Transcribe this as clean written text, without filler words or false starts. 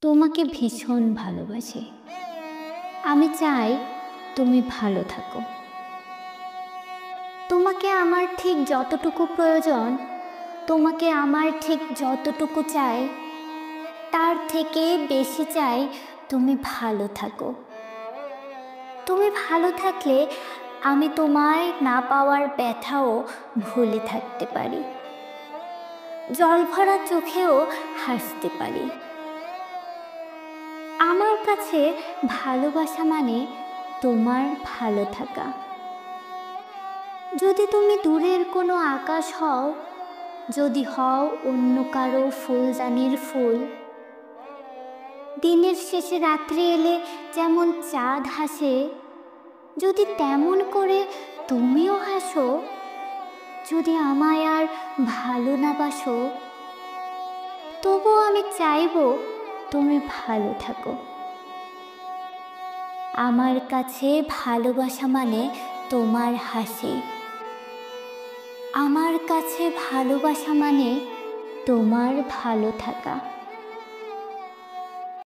তোমাকে ভীষণ ভালোবাসি। আমি চাই তুমি ভালো থাকো। তোমাকে আমার ঠিক যতটুকু প্রয়োজন, তোমাকে আমার ঠিক যতটুকু চাই, তার থেকে বেশি চাই তুমি ভালো থাকো। তুমি ভালো থাকলে আমি তোমায় না পাওয়ার ব্যথাও ভুলে থাকতে পারি, জলভরা চোখেও হাসতে পারি। আমার কাছে ভালোবাসা মানে তোমার ভালো থাকা। যদি তুমি দূরের কোনো আকাশ হও, যদি হও অন্য কারো ফুলদানির ফুল, দিনের শেষে রাত্রি এলে যেমন চাঁদ হাসে, যদি তেমন করে তুমিও হাসো, যদি আমায় আর ভালো না বাসো, তবুও আমি চাইবো তুমি ভালো থাকো। আমার কাছে ভালোবাসা মানে তোমার হাসি। আমার কাছে ভালোবাসা মানে তোমার ভালো থাকা।